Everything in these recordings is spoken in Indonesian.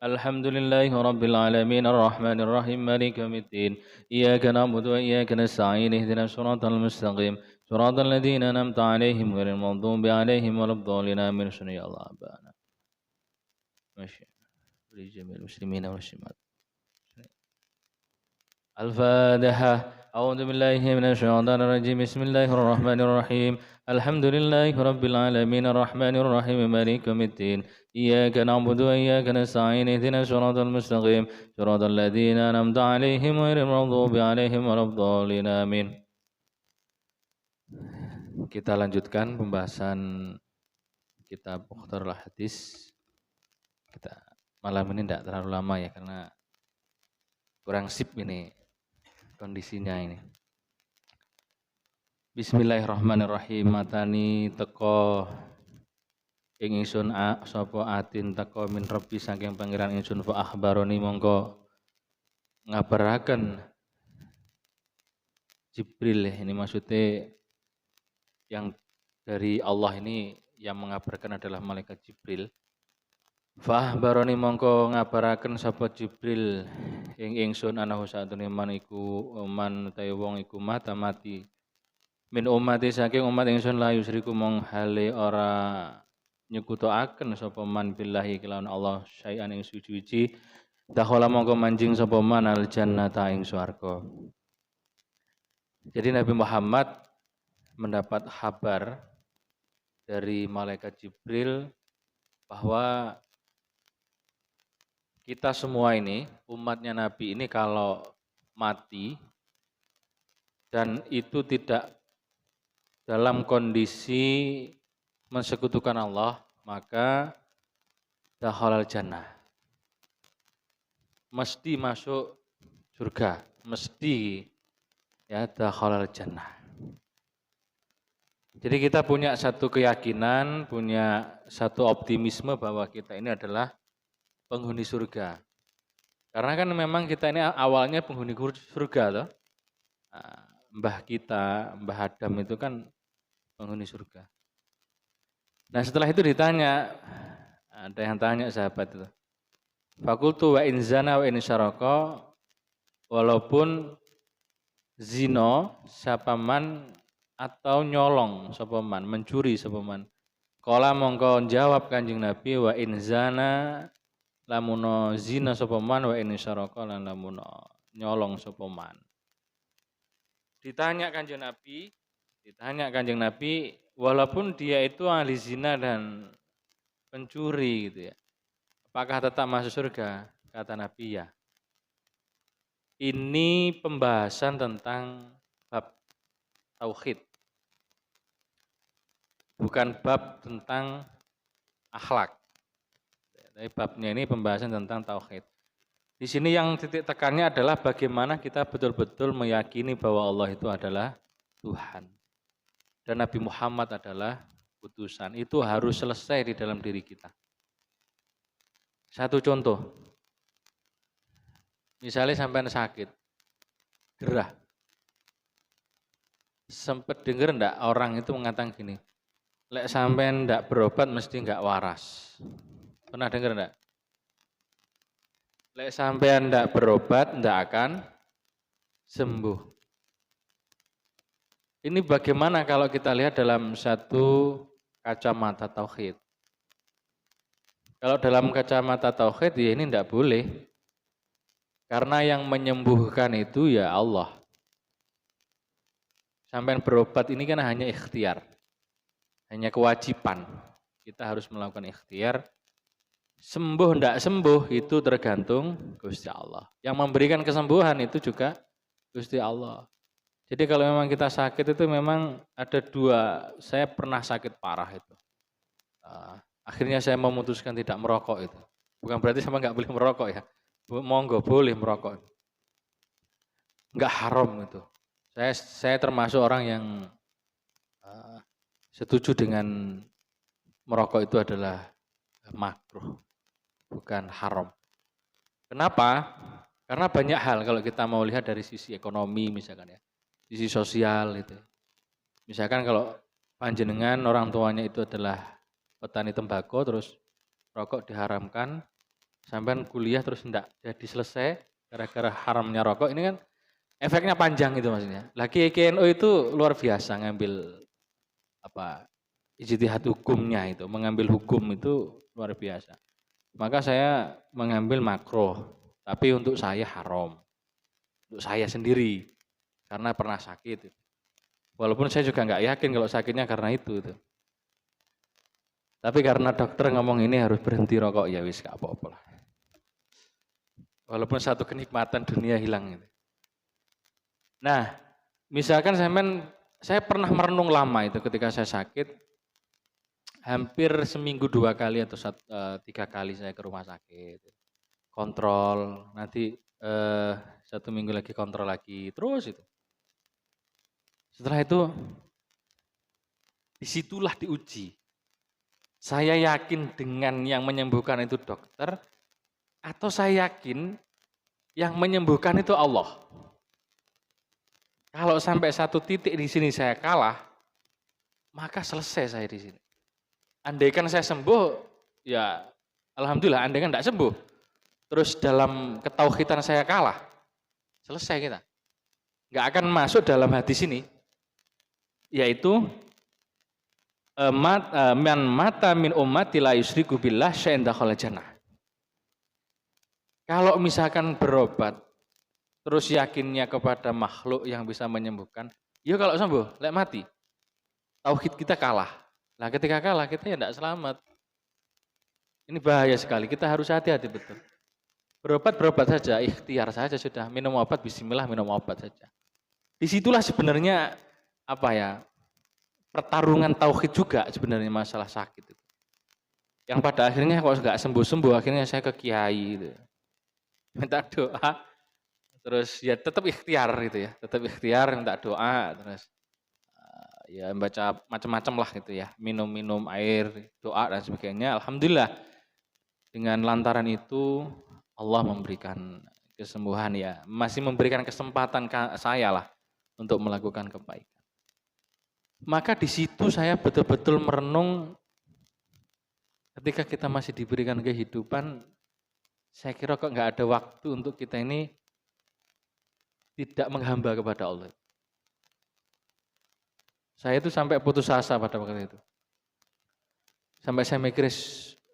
الحمد لله رب العالمين الرحمن الرحيم مالك يوم الدين إياك نعبد وإياك نستعين اهدنا الصراط المستقيم صراط الذين أنعمت عليهم غير المغضوب عليهم ولا الضالين آمين يا الله أبانا ماشي لجميع المسلمين والمسلمات الفاتحة أعوذ بالله من الشيطان الرجيم بسم الله الرحمن الرحيم الحمد لله رب العالمين الرحمن الرحيم مالك يوم الدين إياك نعبد وإياك نستعين اهدنا الصراط المستقيم صراط الذين أنعمت عليهم غير المغضوب عليهم ولا الضالين آمين. Kita lanjutkan pembahasan kitab Mukhtarul Hadis. Kita malam ini tidak terlalu lama ya karena kurang sip ini kondisinya ini. Bismillahirrahmanirrahim. Matani teko ing ingsun sapa atin teko min Rabbi saking pangeran ingsun fa akhbaroni mongko ngabaraken Jibril. Ini maksudnya yang dari Allah ini yang mengabarkan adalah malaikat Jibril. Fa akhbaroni mongko ngabaraken sapa Jibril ing ingsun anahu satune man iku man utawa wong iku mati min umati saking umat ingsun la yusriku mong hale ora nyekutoaken sapa man billahi kelawan Allah syai'an ing suci-suci dakhala mongko manjing sapa man al jannata ing swarga. Jadi Nabi Muhammad mendapat kabar dari malaikat Jibril bahwa kita semua ini umatnya Nabi ini kalau mati dan itu tidak dalam kondisi mensekutukan Allah, maka dakhalal jannah. Mesti masuk surga, mesti ya dakhalal jannah. Jadi kita punya satu keyakinan, punya satu optimisme bahwa kita ini adalah penghuni surga. Karena kan memang kita ini awalnya penghuni surga toh. Mbah kita, Mbah Adam itu kan penghuni surga. Nah setelah itu ditanya, ada yang tanya sahabat itu. Fakultu wa in zana wa in syaraka, walaupun zino sapaman atau nyolong sapaman, mencuri sapaman. Kala mongko jawab Kanjeng Nabi wa in zana lamuno zina sapaman wa in syaraka lan lamuno nyolong sapaman. Ditanya Kanjeng Nabi, walaupun dia itu ahli zina dan pencuri gitu ya, apakah tetap masuk surga? Kata Nabi ya. Ini pembahasan tentang bab tauhid, bukan bab tentang akhlak. Tapi babnya ini pembahasan tentang tauhid. Di sini yang titik tekannya adalah bagaimana kita betul-betul meyakini bahwa Allah itu adalah Tuhan. Dan Nabi Muhammad adalah utusan. Itu harus selesai di dalam diri kita. Satu contoh. Misalnya sampai sakit, gerah. Sempat dengar enggak orang itu mengatakan gini, lek sampai enggak berobat mesti enggak waras. Pernah dengar enggak? Lek sampai enggak berobat enggak akan sembuh. Ini bagaimana kalau kita lihat dalam satu kacamata tauhid. Kalau dalam kacamata tauhid ya ini enggak boleh. Karena yang menyembuhkan itu ya Allah. Sampai berobat ini kan hanya ikhtiar. Hanya kewajiban. Kita harus melakukan ikhtiar. Sembuh enggak sembuh itu tergantung Gusti Allah. Yang memberikan kesembuhan itu juga Gusti Allah. Jadi kalau memang kita sakit itu memang ada dua. Saya pernah sakit parah itu. Akhirnya saya memutuskan tidak merokok itu. Bukan berarti sama nggak boleh merokok ya. Monggo boleh merokok. Nggak haram itu. Saya termasuk orang yang setuju dengan merokok itu adalah makruh, bukan haram. Kenapa? Karena banyak hal kalau kita mau lihat dari sisi ekonomi misalkan ya, sisi sosial itu. Misalkan kalau panjenengan orang tuanya itu adalah petani tembakau terus rokok diharamkan, Sampean kuliah terus enggak jadi selesai gara-gara haramnya rokok, ini kan efeknya panjang itu maksudnya. Lagi KNO itu luar biasa ngambil apa ijtihad hukumnya itu, mengambil hukum itu luar biasa. Maka saya mengambil makro, tapi untuk saya haram. Untuk saya sendiri, karena pernah sakit. Walaupun saya juga nggak yakin kalau sakitnya karena itu. Tapi karena dokter ngomong ini harus berhenti rokok, ya wis gak apa-apa lah. Walaupun satu kenikmatan dunia hilang. Gitu. Nah, misalkan saya pernah merenung lama itu ketika saya sakit, hampir seminggu 2 kali atau 3 kali saya ke rumah sakit. Kontrol, nanti 1 minggu lagi kontrol lagi, terus itu. Setelah itu, disitulah diuji. Saya yakin dengan yang menyembuhkan itu dokter, atau saya yakin yang menyembuhkan itu Allah. Kalau sampai satu titik di sini saya kalah, maka selesai saya di sini. Andaikan saya sembuh, ya alhamdulillah. Andaikan tidak sembuh, terus dalam ketauhidan saya kalah, selesai kita. Nggak akan masuk dalam hadis ini, yaitu man mata min ummati la yusyriku billah syai'an dakhala jannah. Kalau misalkan berobat terus yakinnya kepada makhluk yang bisa menyembuhkan, ya kalau sembuh, lek mati. Tauhid kita kalah. Nah, ketika kalah kita ya tidak selamat. Ini bahaya sekali, kita harus hati-hati betul. Berobat saja, ikhtiar saja sudah. Minum obat, bismillah minum obat saja. Disitulah sebenarnya apa ya, pertarungan tauhid juga sebenarnya masalah sakit. Yang pada akhirnya kalau nggak sembuh-sembuh, akhirnya saya ke kiai gitu. Minta doa, terus ya tetap ikhtiar gitu ya, tetap ikhtiar minta doa, terus ya baca macam-macam lah gitu ya, minum air, doa dan sebagainya. Alhamdulillah dengan lantaran itu Allah memberikan kesembuhan ya, masih memberikan kesempatan saya lah untuk melakukan kebaikan. Maka di situ saya betul-betul merenung ketika kita masih diberikan kehidupan, saya kira kok nggak ada waktu untuk kita ini tidak menghamba kepada Allah. Saya itu sampai putus asa pada waktu itu. Sampai saya mikir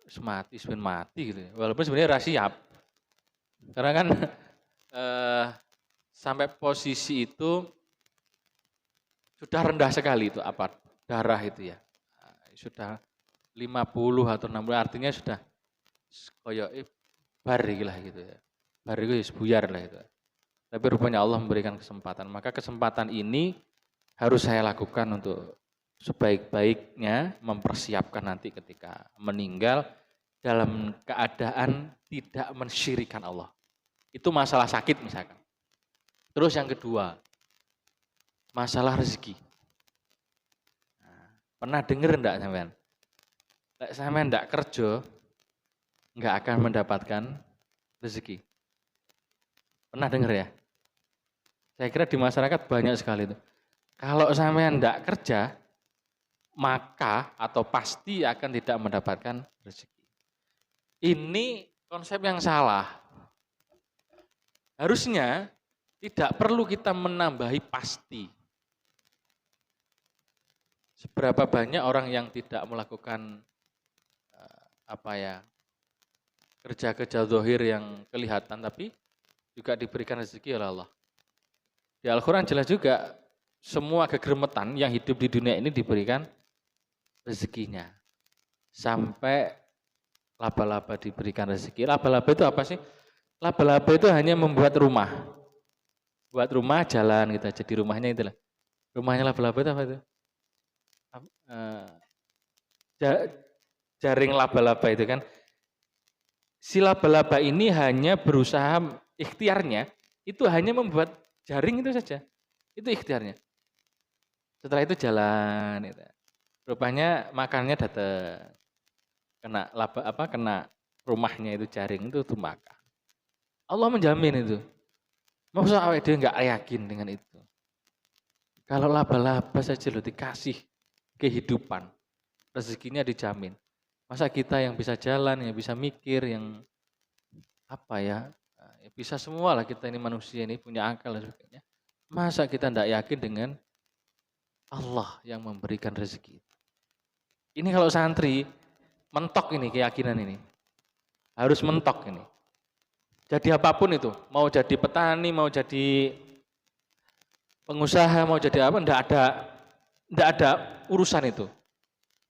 sebenarnya mati gitu ya. Walaupun sebenarnya siap. Karena kan sampai posisi itu sudah rendah sekali itu apa darah itu ya. Sudah 50 atau 60 artinya sudah koyo bar lah gitu ya. Bar itu buyar lah itu. Tapi rupanya Allah memberikan kesempatan. Maka kesempatan ini harus saya lakukan untuk sebaik-baiknya mempersiapkan nanti ketika meninggal dalam keadaan tidak mensyirikan Allah. Itu masalah sakit misalkan. Terus yang kedua, masalah rezeki. Nah, pernah dengar enggak sampean? Lek sampean enggak kerja, enggak akan mendapatkan rezeki. Pernah dengar ya? Saya kira di masyarakat banyak sekali itu. Kalau sampean tidak kerja, maka atau pasti akan tidak mendapatkan rezeki. Ini konsep yang salah. Harusnya tidak perlu kita menambahi pasti. Seberapa banyak orang yang tidak melakukan kerja-kerja zahir yang kelihatan, tapi juga diberikan rezeki oleh Allah. Di Al-Quran jelas juga, semua kegermetan yang hidup di dunia ini diberikan rezekinya. Sampai laba-laba diberikan rezeki. Laba-laba itu apa sih? Laba-laba itu hanya membuat rumah. Buat rumah jalan gitu aja, di rumahnya itulah. Rumahnya laba-laba itu apa itu? Jaring laba-laba itu kan. Si laba-laba ini hanya berusaha, ikhtiarnya itu hanya membuat jaring itu saja. Itu ikhtiarnya. Setelah itu jalan gitu. Rupanya makannya datang. Kena rumahnya itu jaring itu makan. Allah menjamin itu. Maksudnya awake dia enggak yakin dengan itu. Kalau laba-laba saja lo dikasih kehidupan, rezekinya dijamin. Masa kita yang bisa jalan, yang bisa mikir, yang apa ya, bisa semua lah kita ini manusia ini punya akal dan sebagainya. Masa kita tidak yakin dengan Allah yang memberikan rezeki? Ini kalau santri mentok ini keyakinan ini, harus mentok ini. Jadi apapun itu, mau jadi petani, mau jadi pengusaha, mau jadi apa, enggak ada urusan itu.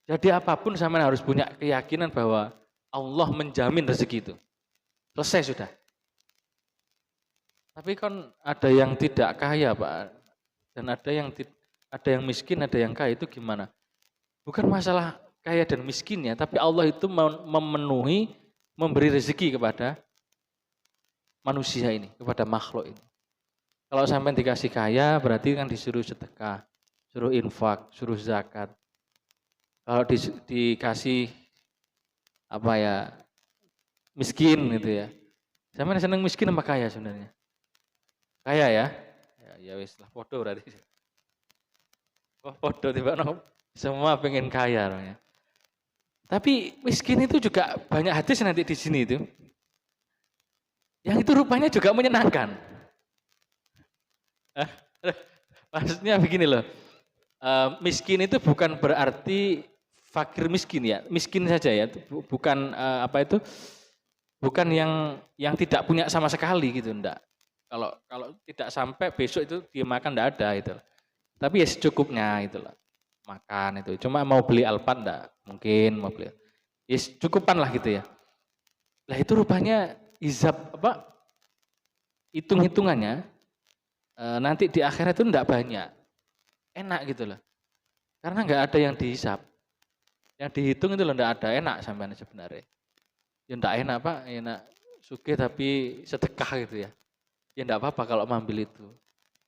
Jadi apapun sama harus punya keyakinan bahwa Allah menjamin rezeki itu. Selesai sudah. Tapi kan ada yang tidak kaya, Pak. Dan ada yang miskin, ada yang kaya, itu gimana? Bukan masalah kaya dan miskinnya, tapi Allah itu memenuhi, memberi rezeki kepada manusia ini, kepada makhluk ini. Kalau sampai dikasih kaya, berarti kan disuruh sedekah, suruh infak, suruh zakat. Kalau dikasih apa ya, miskin gitu ya. Sampai seneng miskin apa kaya sebenarnya? Kaya ya? Ya wis lah, podo berarti. Podo tiba semua pengen kaya ya. Tapi miskin itu juga banyak hadis nanti di sini itu. Yang itu rupanya juga menyenangkan. Maksudnya begini loh, miskin itu bukan berarti fakir miskin ya, miskin saja ya, bukan bukan yang tidak punya sama sekali gitu, enggak. Kalau tidak sampai besok itu dia makan enggak ada itu. Tapi ya secukupnya itu loh, makan itu. Cuma mau beli Alphard enggak, mungkin mau beli. Ya cukupan lah gitu ya. Lah itu rupanya izab hitung-hitungannya nanti di akhirat itu enggak banyak. Enak gitu loh. Karena enggak ada yang dihisap. Yang dihitung itu loh enggak ada, enak sampean sebenarnya. Ya enggak enak Pak, enak sugih tapi sedekah gitu ya. Ya enggak apa-apa kalau mengambil itu.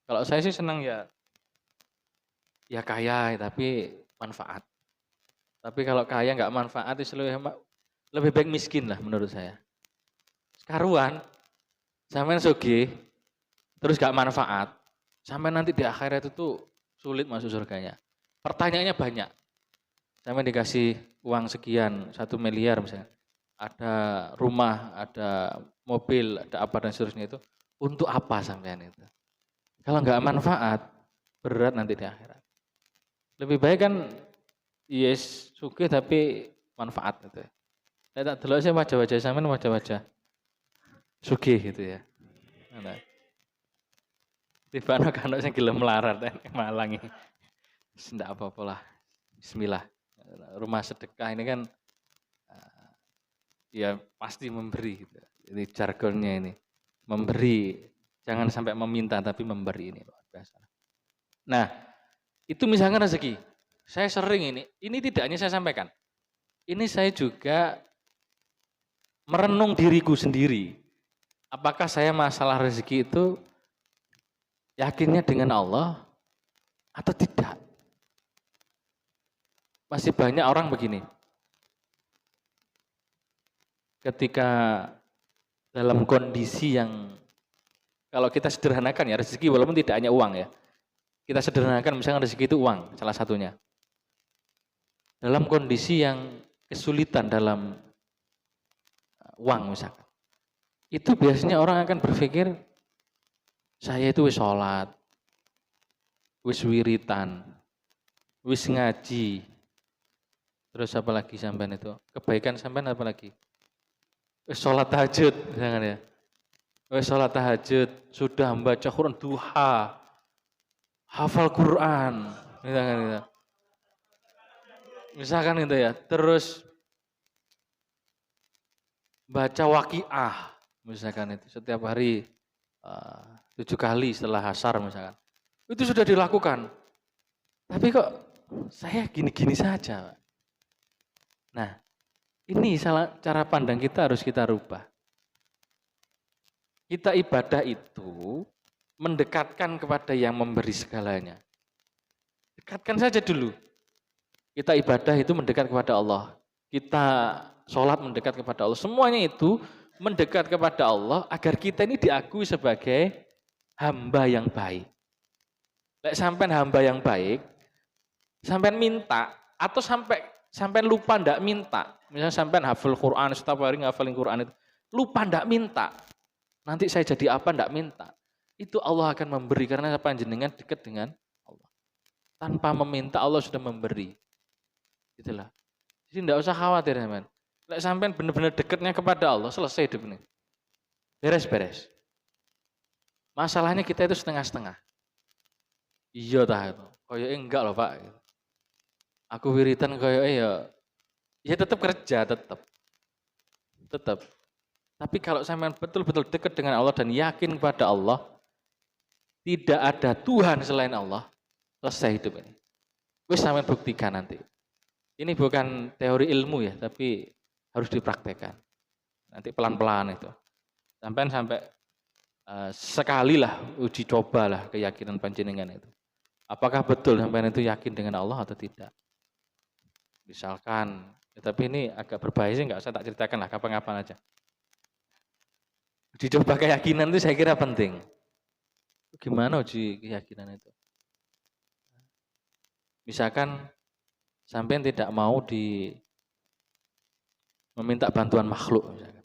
Kalau saya sih senang ya kaya tapi manfaat. Tapi kalau kaya enggak manfaat itu lebih baik miskin lah menurut saya. Karuan, sampean sugih terus enggak manfaat, sampai nanti di akhirat itu tuh sulit masuk surganya. Pertanyaannya banyak. Sampai dikasih uang sekian, 1 miliar misalnya. Ada rumah, ada mobil, ada apa dan seterusnya itu. Untuk apa sampean itu? Kalau enggak manfaat, berat nanti di akhirat. Lebih baik kan yes, sugih tapi manfaat gitu ya. Saya tak delok sih wajah-wajah sampean wajah-wajah sugih gitu ya. Nah. Tiba-tiba kan sing gelem melarat Malang ini. Ndak apa-apa lah. Bismillah. Rumah sedekah ini kan ya pasti memberi gitu. Ini jargonnya ini. Memberi, jangan sampai meminta tapi memberi ini luar biasa. Nah, itu misalkan rezeki. Saya sering ini tidak hanya saya sampaikan. Ini saya juga merenung diriku sendiri. Apakah saya masalah rezeki itu yakinnya dengan Allah atau tidak? Masih banyak orang begini. Ketika dalam kondisi yang kalau kita sederhanakan ya rezeki walaupun tidak hanya uang ya. Kita sederhanakan misalnya rezeki itu uang salah satunya. Dalam kondisi yang kesulitan dalam uang misalkan. Itu biasanya orang akan berpikir saya itu wis sholat, wis wiritan, wis ngaji. Terus apa lagi sampean itu? Kebaikan sampean apa lagi? Wis sholat tahajud misalkan ya. Wis sholat tahajud, sudah membaca Quran duha, hafal Quran, misalkan itu. Misalkan itu ya. Terus baca waqiah, misalkan itu setiap hari 7 kali setelah asar misalkan. Itu sudah dilakukan. Tapi kok saya gini-gini saja. Nah, ini salah cara pandang kita harus kita rubah. Kita ibadah itu mendekatkan kepada yang memberi segalanya. Dekatkan saja dulu. Kita ibadah itu mendekat kepada Allah. Kita sholat mendekat kepada Allah. Semuanya itu mendekat kepada Allah agar kita ini diakui sebagai hamba yang baik. Lek sampean hamba yang baik, sampean minta atau sampai lupa ndak minta. Misalnya sampean hafal Quran, setiap hari ngafalin Quran itu. lupa ndak minta. Nanti saya jadi apa ndak minta. Itu Allah akan memberi karena panjenengan dekat dengan Allah. Tanpa meminta Allah sudah memberi. Itulah. Jadi ndak usah khawatir, teman. Lek sampean benar-benar dekatnya kepada Allah, selesai hidup ini. Beres-beres. Masalahnya kita itu setengah-setengah. Iya tah itu. Kayaknya enggak loh Pak. Aku wiritan kayaknya ya tetap kerja, tetap. Tapi kalau sampean betul-betul dekat dengan Allah dan yakin kepada Allah, tidak ada Tuhan selain Allah, selesai hidup ini. Wis sampean buktikan nanti. Ini bukan teori ilmu ya, tapi harus dipraktekkan. Nanti pelan-pelan itu. Sampai sekali lah uji cobalah keyakinan panjenengan itu. Apakah betul sampean itu yakin dengan Allah atau tidak? Misalkan, ya tapi ini agak berbahaya sih, nggak usah tak ceritakan lah, kapan-kapan aja. Uji coba keyakinan itu saya kira penting. Gimana uji keyakinan itu? Misalkan sampean tidak mau meminta bantuan makhluk, misalkan.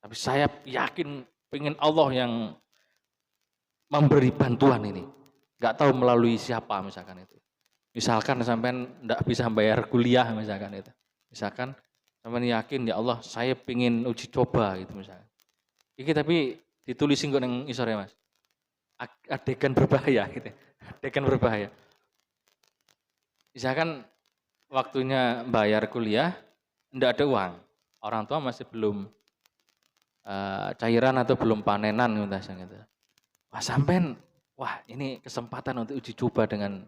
Tapi saya yakin pengen Allah yang memberi bantuan ini. Nggak tahu melalui siapa misalkan itu. Misalkan sampean tidak bisa bayar kuliah misalkan itu. Misalkan sampean yakin ya Allah saya pengen uji coba gitu misalkan. Iki tapi ditulisin kok nang isore Mas. Adegan berbahaya gitu. Adegan berbahaya. Misalkan waktunya bayar kuliah tidak ada uang. Orang tua masih belum cairan atau belum panenan gitu. Wah sampean wah ini kesempatan untuk uji coba dengan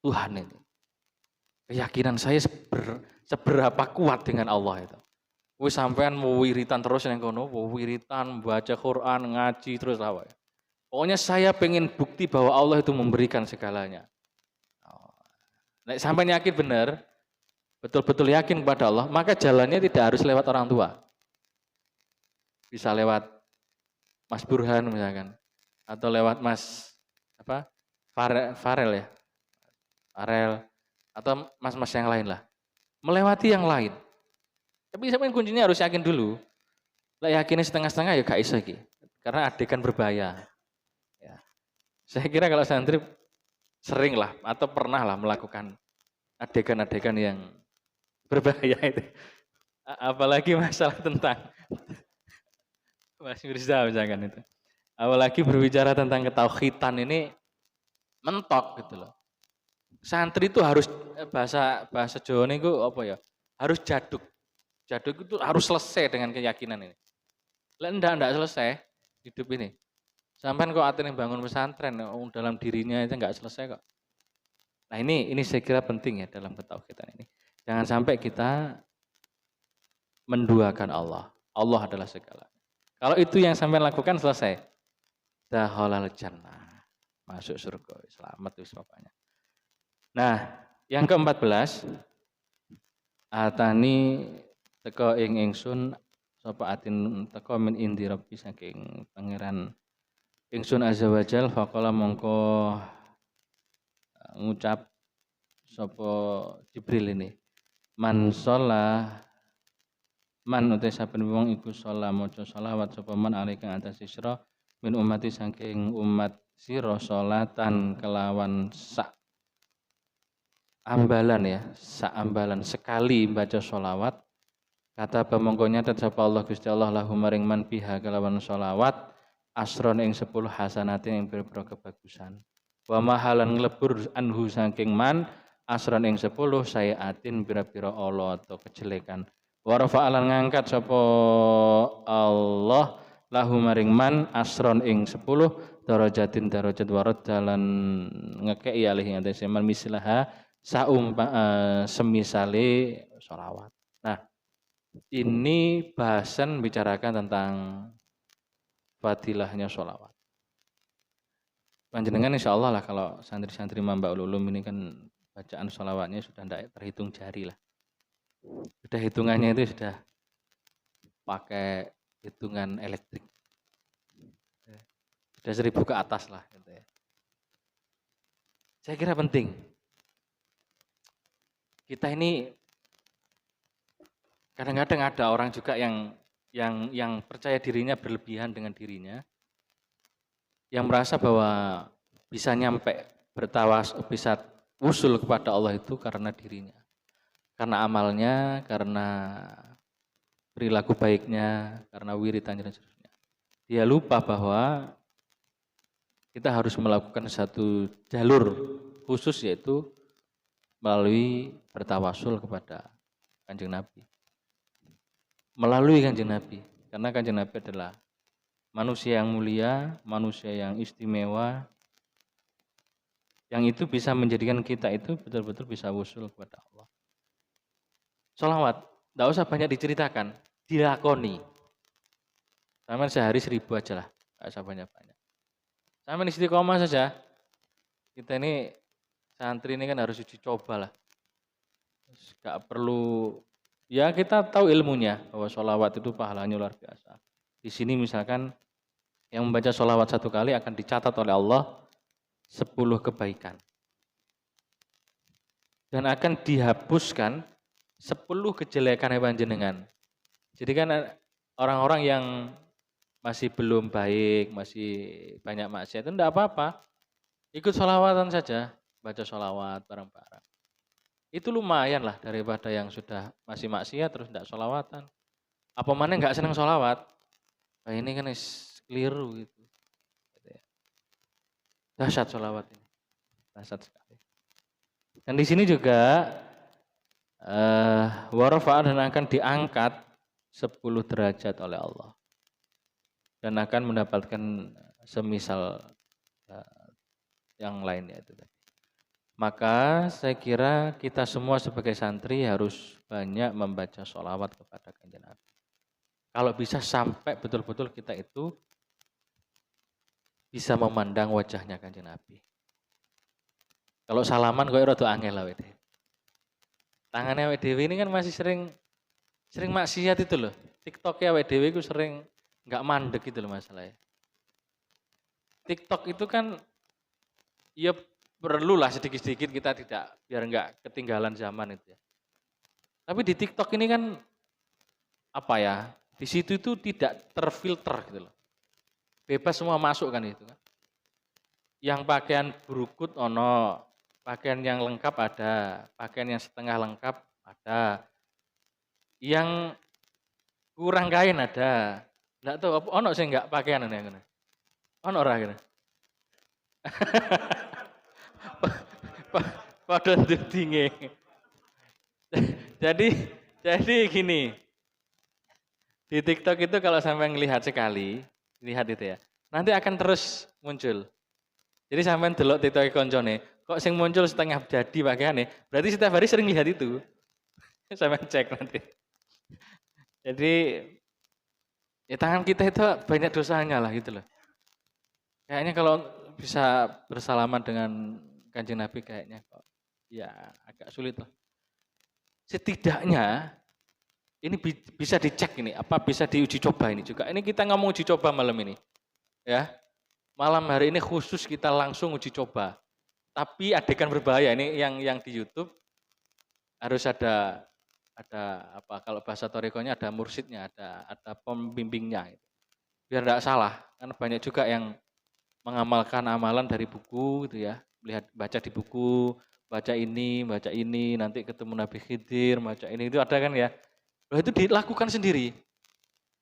Tuhan itu. Keyakinan saya seberapa kuat dengan Allah itu. Wis sampean mau wiritan terus yang kono, mau wiritan, baca Quran, ngaji terus lah. Pokoknya saya pengen bukti bahwa Allah itu memberikan segalanya. Nek sampean yakin benar, betul-betul yakin kepada Allah, maka jalannya tidak harus lewat orang tua. Bisa lewat Mas Burhan misalkan, atau lewat Mas Farel ya. Farel atau mas-mas yang lain lah. Melewati yang lain. Tapi sampean kuncinya harus yakin dulu. Lah yakinnya setengah-setengah ya gak iso iki. Karena adegan berbahaya. Ya. Saya kira kalau santri sering lah atau pernah lah melakukan adegan-adegan yang berbahaya itu. Apalagi masalah tentang Mas Mirza misalkan itu. Apalagi berbicara tentang ketauhidan ini mentok gitu loh. Santri itu harus bahasa Jawa ini apa ya? Harus jaduk. Jaduk itu harus selesai dengan keyakinan ini. Lah enggak selesai hidup ini. Sampai kok atin yang bangun pesantren dalam dirinya itu enggak selesai kok. Nah ini saya kira penting ya dalam ketauhidan ini. Jangan sampai kita menduakan Allah. Allah adalah segala. Kalau itu yang sampai lakukan selesai. Dakhalal jannah. Masuk surga. Selamat wis pokoknya. Nah, yang ke-14 atani teko ing ingsun sapa atin teko min indi rabbi saking pangeran ingsun azza wajal faqala mongko ngucap sapa Jibril ini man uta saben wong iku sholat maca sholawat sapa man alika atas sira min ummati saking umat sira sholatan kelawan sak ambalan ya, saambalan sekali baca sholawat. Kata pemongkonya tetap Allah Gusti Allah lahu maring man biha kelawan sholawat asron ing 10 hasanatin ing pira-pira kebagusan. Wa mahalan nglebur anhu saking man asron ing 10 sayatin pira-pira ala atau kejelekan. Wa rafa'alan ngangkat sapa Allah lahu maring man asron ing 10 darajatin darajat warad dalan ngekei alih ing atase man mislaha semisale sholawat. Nah, ini bahasan bicarakan tentang fadilahnya sholawat. Panjenengan insya Allah lah kalau santri-santri Mbak Ulum ini kan bacaan sholawatnya sudah tidak terhitung jari lah. Sudah hitungannya itu sudah pakai hitungan elektrik. Sudah 1000 ke atas lah. Gitu ya. Saya kira penting. Kita ini Kadang-kadang ada orang juga yang percaya dirinya berlebihan dengan dirinya, yang merasa bahwa bisa nyampe bisa usul kepada Allah itu karena dirinya, karena amalnya, karena perilaku baiknya, karena wiritannya dan seterusnya. Dia lupa bahwa kita harus melakukan satu jalur khusus, yaitu melalui bertawasul kepada Kanjeng Nabi. Melalui Kanjeng Nabi, karena Kanjeng Nabi adalah manusia yang mulia, manusia yang istimewa, yang itu bisa menjadikan kita itu betul-betul bisa wusul kepada Allah. Sholawat, tidak usah banyak diceritakan, dilakoni. Sama sehari 1000 aja lah, tidak usah banyak-banyak. Sama istiqomah saja. Kita ini santri ini kan harus uji coba lah. Gak perlu, ya kita tahu ilmunya bahwa sholawat itu pahalanya luar biasa. Di sini misalkan yang membaca sholawat 1 kali akan dicatat oleh Allah 10 kebaikan. Dan akan dihapuskan 10 kejelekan panjenengan. Jadi kan orang-orang yang masih belum baik, masih banyak maksiat, itu tidak apa-apa. Ikut sholawatan saja, baca sholawat bareng-bareng. Itu lumayan lah daripada yang sudah masih maksiat terus tidak sholawatan. Apa mana nggak senang sholawat? Nah, ini kan keliru gitu. Dahsyat sholawat ini, dahsyat sekali. Dan di sini juga warafa dan akan diangkat 10 derajat oleh Allah. Dan akan mendapatkan semisal yang lainnya itu tadi. Maka saya kira kita semua sebagai santri harus banyak membaca sholawat kepada Kanjeng Nabi. Kalau bisa sampai betul-betul kita itu bisa memandang wajahnya Kanjeng Nabi. Kalau salaman kok rada angel lah WD. Tangannya WDW ini kan masih sering maksiat itu loh. TikToknya WDW itu sering nggak mandek gitu loh masalahnya. TikTok itu kan ya perlulah sedikit-sedikit kita tidak, biar nggak ketinggalan zaman itu ya. Tapi di TikTok ini kan apa ya, di situ itu tidak terfilter gitu loh. Bebas semua masuk kan itu kan. Yang pakaian berukut ono, pakaian yang lengkap ada, pakaian yang setengah lengkap ada, yang kurang kain ada. Enggak tahu apa ono sing enggak pakaian ngene. Ono ora kene. Pada dudinge. Jadi gini. Di TikTok itu kalau sampai ngelihat sekali, lihat itu ya. Nanti akan terus muncul. Jadi sampai delok TikTok koncone, kok sing muncul setengah jadi pakaiane, berarti setiap hari sering lihat itu. Sampai cek nanti. Jadi ya tangan kita itu banyak dosanya lah gitu loh. Kayaknya kalau bisa bersalaman dengan Kanjeng Nabi kayaknya kok ya agak sulit lah. Setidaknya ini bisa dicek ini, apa bisa diuji coba ini juga. Ini kita ngomong uji coba malam ini. Ya. Malam hari ini khusus kita langsung uji coba. Tapi adegan berbahaya ini yang di YouTube harus ada apa, kalau bahasa Torikonya ada mursidnya, ada pembimbingnya. Biar tidak salah, karena banyak juga yang mengamalkan amalan dari buku gitu ya, baca di buku, baca ini, nanti ketemu Nabi Khidir, baca ini, itu ada kan ya. Loh, itu dilakukan sendiri.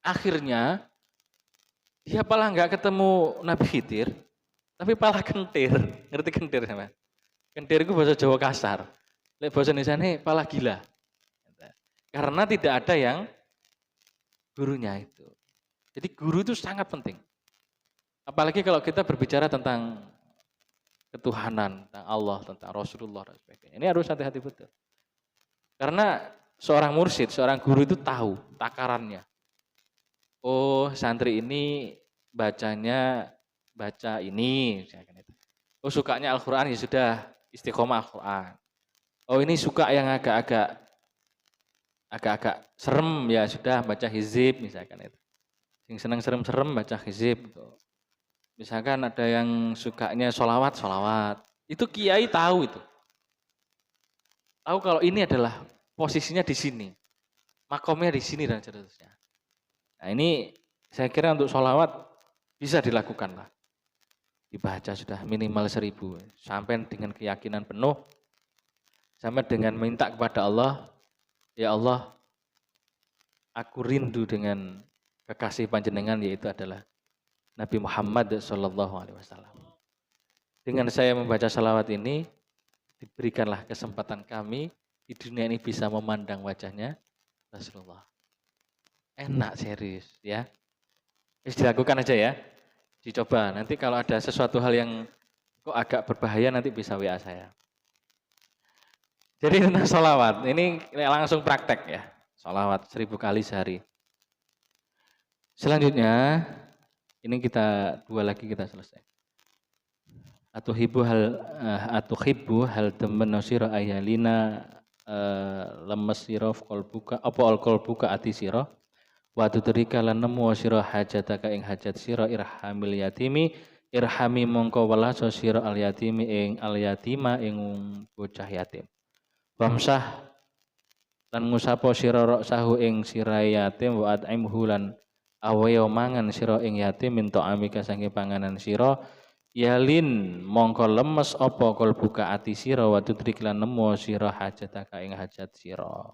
Akhirnya dia malah nggak ketemu Nabi Khidir, tapi malah kentir. Ngerti kentir sama? Kentir itu bahasa Jawa kasar. Lek bahasa Indonesia ini malah gila. Karena tidak ada yang gurunya itu. Jadi guru itu sangat penting. Apalagi kalau kita berbicara tentang ketuhanan, tentang Allah, tentang Rasulullah dan sebagainya. Ini harus hati-hati betul. Karena seorang mursyid, seorang guru itu tahu takarannya. Oh, santri ini bacanya baca ini. Oh, sukanya Al-Quran, ya sudah istiqomah Al-Quran. Oh, ini suka yang agak-agak serem, ya sudah baca hizib misalkan itu. Yang senang serem-serem baca hizib. Gitu. Misalkan ada yang sukanya sholawat. Itu kiai tahu itu. Tahu kalau ini adalah posisinya di sini. makomnya di sini dan seterusnya. Nah ini saya kira untuk sholawat bisa dilakukan lah. Dibaca sudah minimal 1000. Sampai dengan keyakinan penuh, sampai dengan minta kepada Allah, ya Allah, aku rindu dengan kekasih panjenengan yaitu adalah Nabi Muhammad SAW. Dengan saya membaca salawat ini, diberikanlah kesempatan kami di dunia ini bisa memandang wajahnya Rasulullah. Enak serius ya. Bisa dilakukan aja ya. Dicoba. Nanti kalau ada sesuatu hal yang kok agak berbahaya nanti bisa WA saya. Jadi tentang sholawat, ini langsung praktek ya. Sholawat 1000 kali sehari. Selanjutnya, ini kita dua lagi kita selesai. Atuhibbu hal temen sira ayalina lemes sira qalbuka apa al qalbuka ati sira wa tudrika lan nemu sira hajataka ing hajat sira irhamil yatimi irhami mongko welas sira al yatimi ing al yatima ing bocah yatim. Bamsah lan ngusapo sira sahu ing sira yatim wa at'imhu lan awayo mangan sira ing yatim minta amika saking panganan sira yalin mongko lemes apa kalbuka ati sira wa tudrik lan nemu sira hajataka ing hajat sira.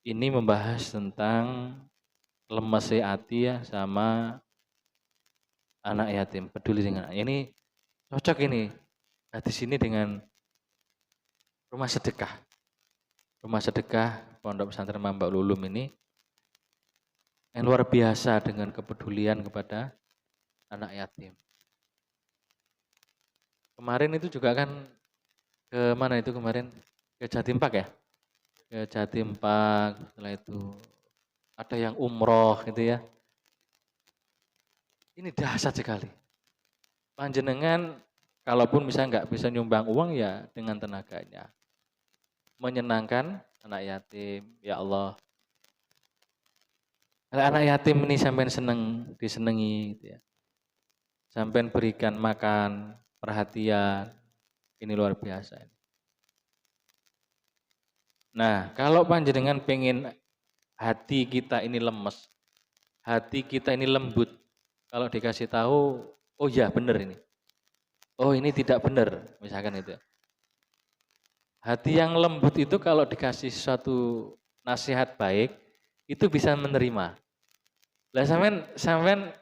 Ini membahas tentang lemesnya hati ya sama anak yatim, peduli dengan anak. Ini cocok ini di sini dengan rumah sedekah. Rumah sedekah Pondok Pesantren Mambak Lulum ini yang luar biasa dengan kepedulian kepada anak yatim. Kemarin itu juga kan ke mana itu kemarin? Ke Jatim Park ya? Ke Jatim Park, setelah itu ada yang umroh gitu ya. Ini dahsyat sekali. Panjenengan kalaupun misalnya nggak bisa nyumbang uang ya dengan tenaganya. Menyenangkan anak yatim, ya Allah. Anak yatim ini sampai seneng, disenengi gitu ya. Sampai berikan makan, perhatian, ini luar biasa. Nah, kalau panjenengan pengen hati kita ini lemes, hati kita ini lembut, kalau dikasih tahu, oh ya benar ini. Oh ini tidak benar, misalkan itu. Hati yang lembut itu kalau dikasih suatu nasihat baik, itu bisa menerima. Lah sampean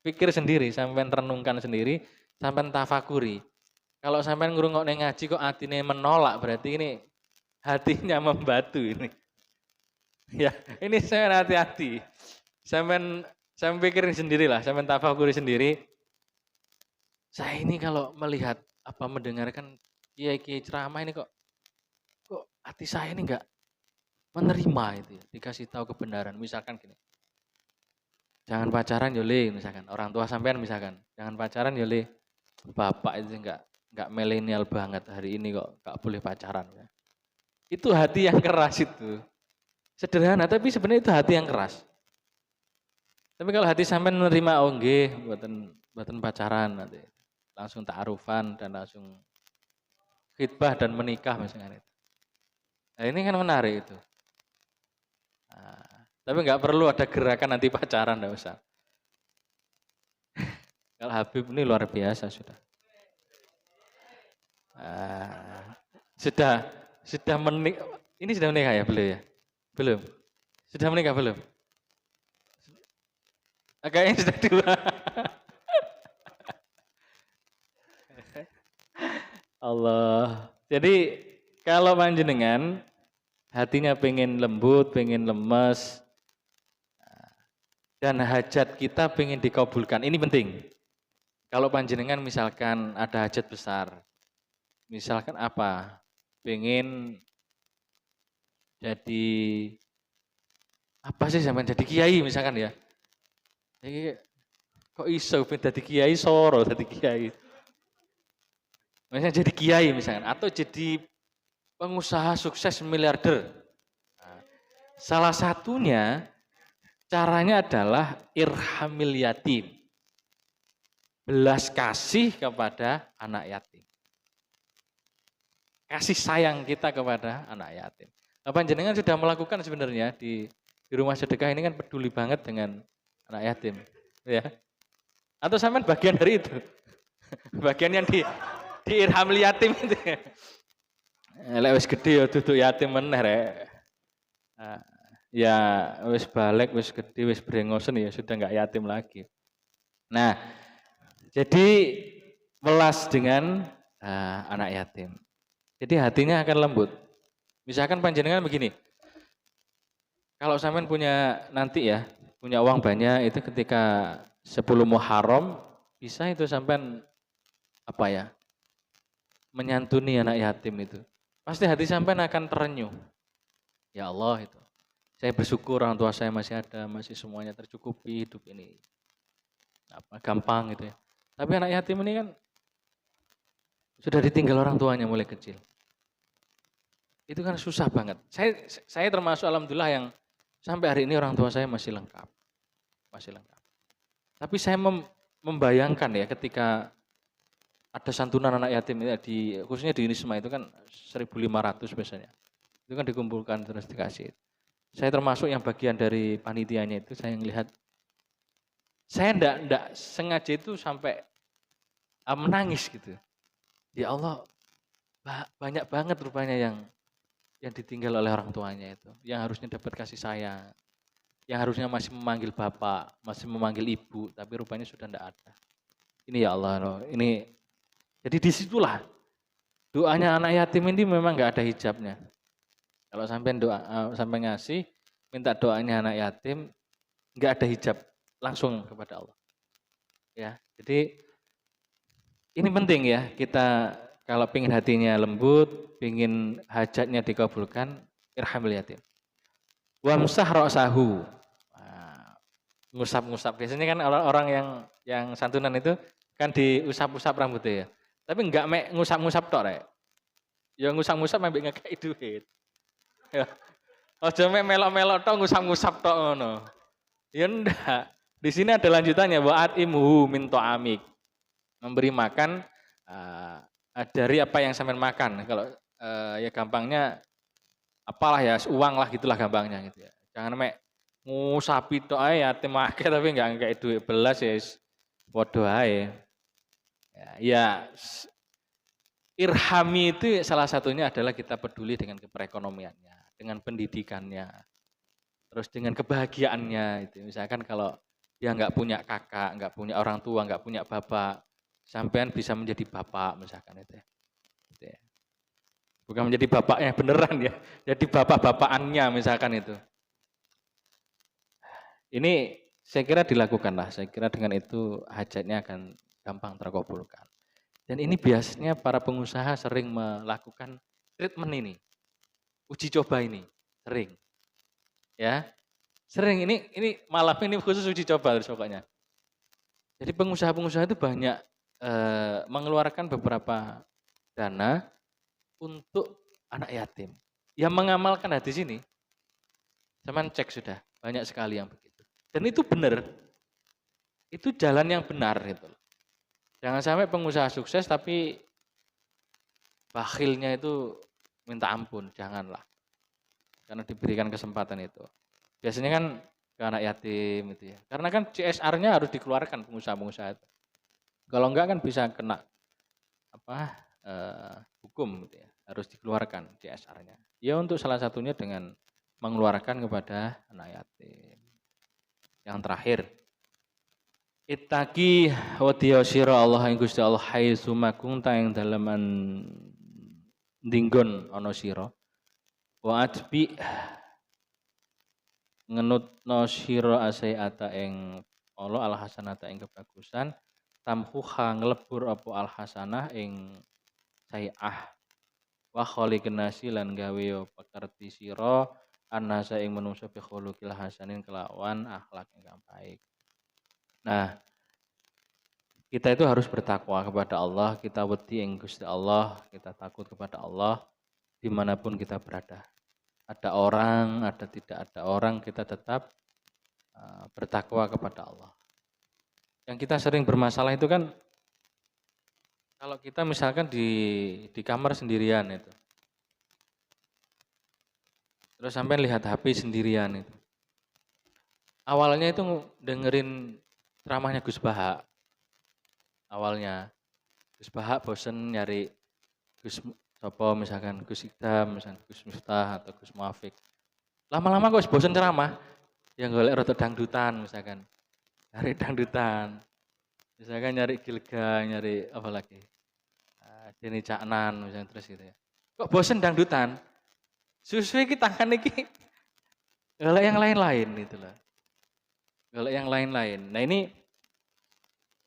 pikir sendiri, sampean renungkan sendiri, sampean tafakuri. Kalau sampean ngrungokne ngaji kok atine menolak, berarti ini hatinya membatu ini. Ya, ini saya hati-hati. Sampean pikirin sendirilah, sampean tafakuri sendiri. Saya ini kalau melihat apa mendengarkan kiai-kiai ceramah ini kok hati saya ini enggak menerima itu ya, dikasih tahu kebenaran. Misalkan gini. Jangan pacaran Yole, misalkan orang tua sampean misalkan, jangan pacaran Yole. Bapak itu enggak milenial banget hari ini kok enggak boleh pacaran ya. Itu hati yang keras itu. Sederhana tapi sebenarnya itu hati yang keras. Tapi kalau hati sampean menerima oh nggih, buatan pacaran nanti. Langsung ta'arufan dan langsung khitbah dan menikah misalkan itu. Nah ini kan menarik itu. Nah, tapi nggak perlu ada gerakan nanti pacaran, nggak usah. Kalau Habib ini luar biasa sudah. Sudah menikah. Ini sudah menikah ya belum ya? Belum. Sudah menikah belum? Kayaknya sudah 2. Allah. Jadi kalau panjenengan hatinya pengen lembut, pengen lemes, dan hajat kita pengen dikabulkan. Ini penting. Kalau panjenengan misalkan ada hajat besar, misalkan apa? Pengen jadi apa sih sampean jadi kiai misalkan ya? Kok iso jadi kiai soro jadi kiai? Misalnya jadi kiai misalkan atau jadi pengusaha sukses miliarder. Nah, salah satunya caranya adalah irhamil yatim. Belas kasih kepada anak yatim. Kasih sayang kita kepada anak yatim. Panjenengan sudah melakukan sebenarnya di di rumah sedekah ini kan peduli banget dengan anak yatim, ya. Atau sampean bagian dari itu, bagian yang di irhamil yatim itu. Lek wis gede ya duduk yatim meneh rek. Ah, ya wis balik, wis gede, wis brengosen ya sudah nggak yatim lagi. Nah, jadi welas dengan anak yatim. Jadi hatinya akan lembut. Misalkan panjenengan begini, kalau sampean punya nanti ya, punya uang banyak itu ketika 10 Muharram bisa itu sampean apa ya? Menyantuni anak yatim itu. Pasti hati sampean akan terenyuh. Ya Allah itu. Saya bersyukur orang tua saya masih ada, masih semuanya tercukupi hidup ini. Gampang gitu ya. Tapi anak yatim ini kan sudah ditinggal orang tuanya mulai kecil. Itu kan susah banget. Saya termasuk alhamdulillah yang sampai hari ini orang tua saya masih lengkap. Masih lengkap. Tapi saya membayangkan ya ketika ada santunan anak yatim ini khususnya di Unisma itu kan 1.500 biasanya. Itu kan dikumpulkan terus dikasih. Saya termasuk yang bagian dari panitianya itu saya melihat saya enggak sengaja itu sampai menangis gitu. Ya Allah, banyak banget rupanya yang ditinggal oleh orang tuanya itu, yang harusnya dapat kasih sayang, yang harusnya masih memanggil bapak, masih memanggil ibu, tapi rupanya sudah tidak ada. Ini ya Allah, no. Ini jadi disitulah doanya anak yatim ini memang nggak ada hijabnya. Kalau sampai doa, sampai ngasih, minta doanya anak yatim, nggak ada hijab, langsung kepada Allah. Ya, jadi ini penting ya kita kalau pingin hatinya lembut, pingin hajatnya dikabulkan, irhamil yatim. Wamsah ra'sahu. Ngusap-ngusap. Biasanya kan orang-orang yang santunan itu kan diusap-usap rambutnya ya. Tapi enggak mek ngusap-ngusap tok rek. Ya ngusap-ngusap ambek ngekeki duit. Ya. Aja mek melok-melok tok ngusap-ngusap tok ngono. Ya ndak. Di sini ada lanjutannya wa atimuhu min ta'amik. Memberi makan dari apa yang sampean makan. Kalau ya gampangnya apalah ya uang lah gitulah gampangnya gitu ya. Jangan mek ngusapi tok ae yatim akeh tapi enggak ngekek duit belas ya padha ae. Ya irhami itu salah satunya adalah kita peduli dengan perekonomiannya, dengan pendidikannya, terus dengan kebahagiaannya itu. Misalkan kalau dia nggak punya kakak, nggak punya orang tua, nggak punya bapak, sampean bisa menjadi bapak misalkan itu. Gitu ya. Bukan menjadi bapaknya beneran ya, jadi bapak-bapakannya misalkan itu. Ini saya kira dilakukan lah, saya kira dengan itu hajatnya akan gampang terkabulkan. Dan ini biasanya para pengusaha sering melakukan treatment ini, uji coba ini, sering. Ya, sering ini malam ini khusus uji coba pokoknya. Jadi pengusaha-pengusaha itu banyak mengeluarkan beberapa dana untuk anak yatim. Yang mengamalkan hadis ini, cuman cek sudah, banyak sekali yang begitu. Dan itu benar, itu jalan yang benar itu. Jangan sampai pengusaha sukses tapi bakhilnya itu minta ampun, janganlah. Karena diberikan kesempatan itu. Biasanya kan ke anak yatim itu ya. Karena kan CSR-nya harus dikeluarkan pengusaha-pengusaha itu. Kalau enggak kan bisa kena hukum gitu ya. Harus dikeluarkan CSR-nya. Ya untuk salah satunya dengan mengeluarkan kepada anak yatim. Yang terakhir, Ittaqi wa sira Allah ing Gusti Allah haitsu makunta ing dalaman dinggon ana sira. Wa atbi ngenutno sira asaiata ing Allah al hasanata ing kebagusan tamhuha nglebur apa al hasanah ing sai'ah wa khaliqin nasi lan gawe pekerti sira annasa ing manungsa bi khuluqil hasanin kelawan akhlak ingkang baik. Nah, kita itu harus bertakwa kepada Allah, kita wedi ing Gusti Allah, kita takut kepada Allah dimanapun kita berada. Ada orang, ada tidak ada orang, kita tetap bertakwa kepada Allah. Yang kita sering bermasalah itu kan, kalau kita misalkan di kamar sendirian itu, terus sampai lihat HP sendirian itu, awalnya itu dengerin ceramahnya Gus Baha. Awalnya Gus Baha bosen nyari Gus Sopo misalkan Gus Idam, misalkan Gus Miftah atau Gus Muafik. Lama-lama kok bosen ceramah, yang golek rada dangdutan misalkan. Nyari dangdutan. Misalkan nyari Gilga, nyari apa lagi? Denny Caknan misalnya terus gitu ya. Kok bosen dangdutan? Susu iki tangan iki golek yang lain-lain gitu loh. Golek yang lain-lain. Nah ini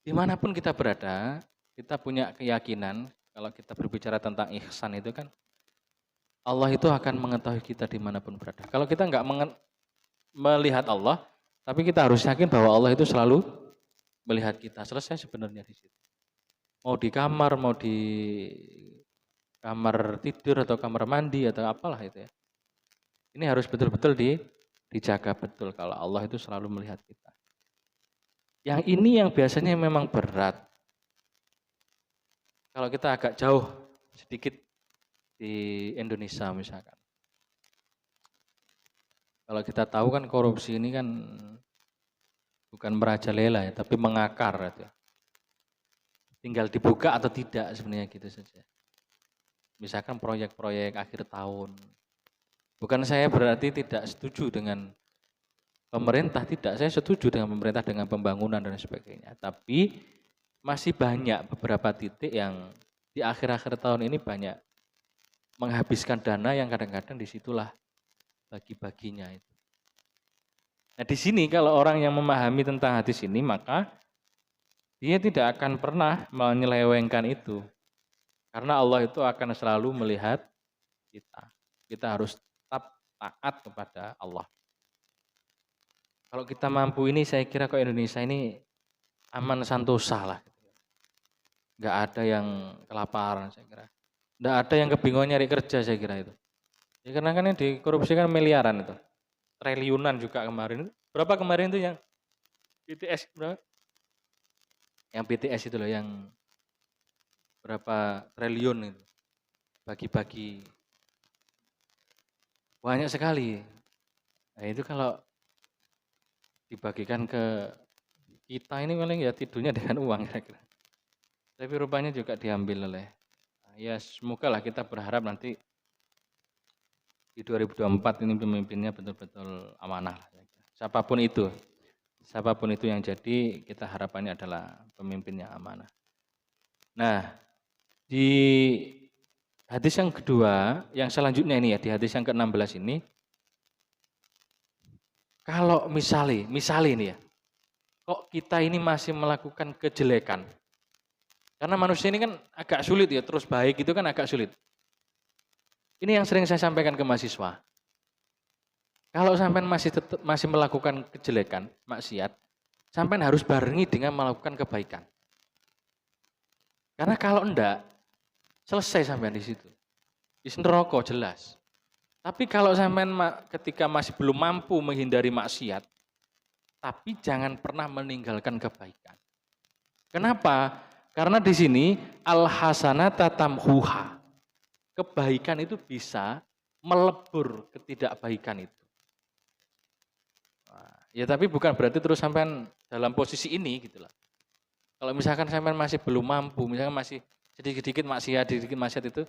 dimanapun kita berada, kita punya keyakinan kalau kita berbicara tentang ihsan itu kan Allah itu akan mengetahui kita dimanapun berada. Kalau kita nggak melihat Allah, tapi kita harus yakin bahwa Allah itu selalu melihat kita. Selesai sebenarnya di situ. Mau di kamar, mau di kamar tidur atau kamar mandi atau apalah itu ya. Ini harus betul-betul dijaga betul kalau Allah itu selalu melihat kita. Yang ini yang biasanya memang berat. Kalau kita agak jauh sedikit di Indonesia misalkan. Kalau kita tahu kan korupsi ini kan bukan merajalela ya, tapi mengakar gitu. Tinggal dibuka atau tidak sebenarnya gitu saja. Misalkan proyek-proyek akhir tahun. Bukan saya berarti tidak setuju dengan pemerintah, tidak. Saya setuju dengan pemerintah dengan pembangunan dan sebagainya. Tapi masih banyak beberapa titik yang di akhir-akhir tahun ini banyak menghabiskan dana yang kadang-kadang disitulah bagi-baginya itu. Nah di sini kalau orang yang memahami tentang hadis ini maka dia tidak akan pernah menyelewengkan itu. Karena Allah itu akan selalu melihat kita. Kita harus tetap taat kepada Allah. Kalau kita mampu ini saya kira kok Indonesia ini aman santosa lah. Nggak ada yang kelaparan saya kira. Nggak ada yang kebingungan nyari kerja saya kira itu. Ya karena kan yang dikorupsi kan miliaran itu. Triliunan juga kemarin. Berapa kemarin itu yang BTS berapa? Yang BTS itu loh yang berapa triliun itu. Bagi-bagi. Banyak sekali. Nah itu kalau dibagikan ke kita ini paling ya tidurnya dengan uang kira-kira. Tapi rupanya juga diambil oleh. Ya semoga lah kita berharap nanti di 2024 ini pemimpinnya betul-betul amanah. Siapapun itu yang jadi kita harapannya adalah pemimpin yang amanah. Nah di hadis yang kedua, yang selanjutnya ini ya di hadis yang ke-16 ini, kalau misalnya ini ya, kok kita ini masih melakukan kejelekan, karena manusia ini kan agak sulit ya, terus baik itu kan agak sulit. Ini yang sering saya sampaikan ke mahasiswa. Kalau sampean masih melakukan kejelekan, maksiat, sampean harus barengi dengan melakukan kebaikan. Karena kalau enggak, selesai sampean di situ. Di neraka jelas. Tapi kalau sampean ketika masih belum mampu menghindari maksiat, tapi jangan pernah meninggalkan kebaikan. Kenapa? Karena di sini al-hasanata tamhuha. Kebaikan itu bisa melebur ketidakbaikan itu. Ya tapi bukan berarti terus sampean dalam posisi ini gitu lah. Kalau misalkan sampean masih belum mampu, misalkan masih sedikit-sedikit maksiat itu,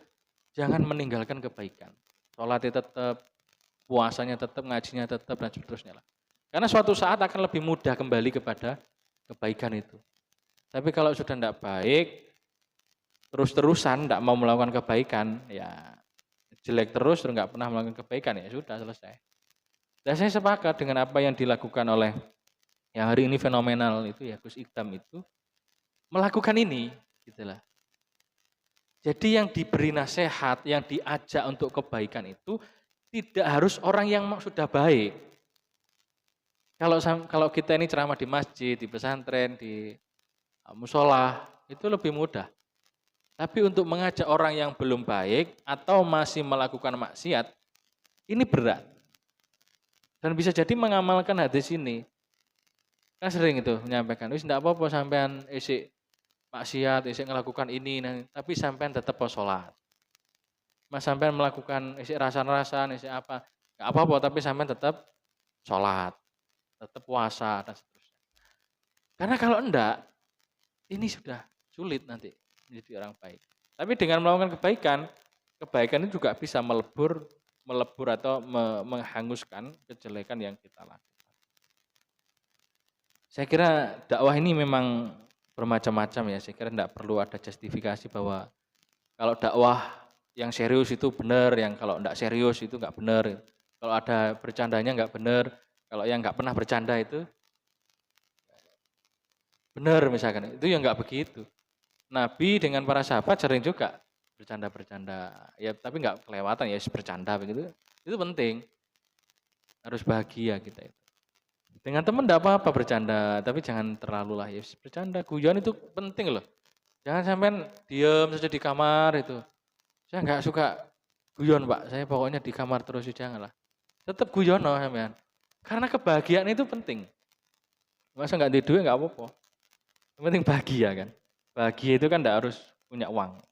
jangan meninggalkan kebaikan. Sholatnya tetap, puasanya tetap, ngajinya tetap, dan seterusnya lah. Karena suatu saat akan lebih mudah kembali kepada kebaikan itu. Tapi kalau sudah tidak baik, terus-terusan tidak mau melakukan kebaikan, ya jelek terus nggak pernah melakukan kebaikan, ya sudah selesai. Dan saya sepakat dengan apa yang dilakukan oleh yang hari ini fenomenal itu ya Gus Idam itu melakukan ini, gitulah. Jadi yang diberi nasihat, yang diajak untuk kebaikan itu tidak harus orang yang sudah baik. Kalau kita ini ceramah di masjid, di pesantren, di musola, itu lebih mudah. Tapi untuk mengajak orang yang belum baik atau masih melakukan maksiat, ini berat. Dan bisa jadi mengamalkan hadis ini. Kan sering itu menyampaikan, wis enggak apa-apa sampean isik maksiat, isik melakukan ini, tapi sampean tetap sholat. Mas sampean melakukan isik rasan-rasan, isik apa, enggak apa-apa tapi sampean tetap sholat. tetap puasa dan seterusnya. Karena kalau enggak, ini sudah sulit nanti menjadi orang baik. Tapi dengan melakukan kebaikan itu juga bisa melebur atau menghanguskan kejelekan yang kita lakukan. Saya kira dakwah ini memang bermacam-macam ya. Saya kira tidak perlu ada justifikasi bahwa kalau dakwah yang serius itu benar, yang kalau tidak serius itu nggak benar. Kalau ada bercandanya nggak benar, kalau yang nggak pernah bercanda itu benar misalkan. Itu yang nggak begitu. Nabi dengan para sahabat sering juga bercanda-bercanda. Ya tapi nggak kelewatan ya bercanda begitu. Itu penting. Harus bahagia kita itu. Dengan teman tidak apa-apa bercanda, tapi jangan terlalu lah ya bercanda. Guyon itu penting loh. Jangan sampai diem saja di kamar itu. Saya nggak suka guyon Pak, saya pokoknya di kamar terus, jangan lah. Tetap guyon loh sampean. Karena kebahagiaan itu penting. Masa nggak di duit nggak apa-apa. Yang penting bahagia kan. Bahagia itu kan tidak harus punya uang.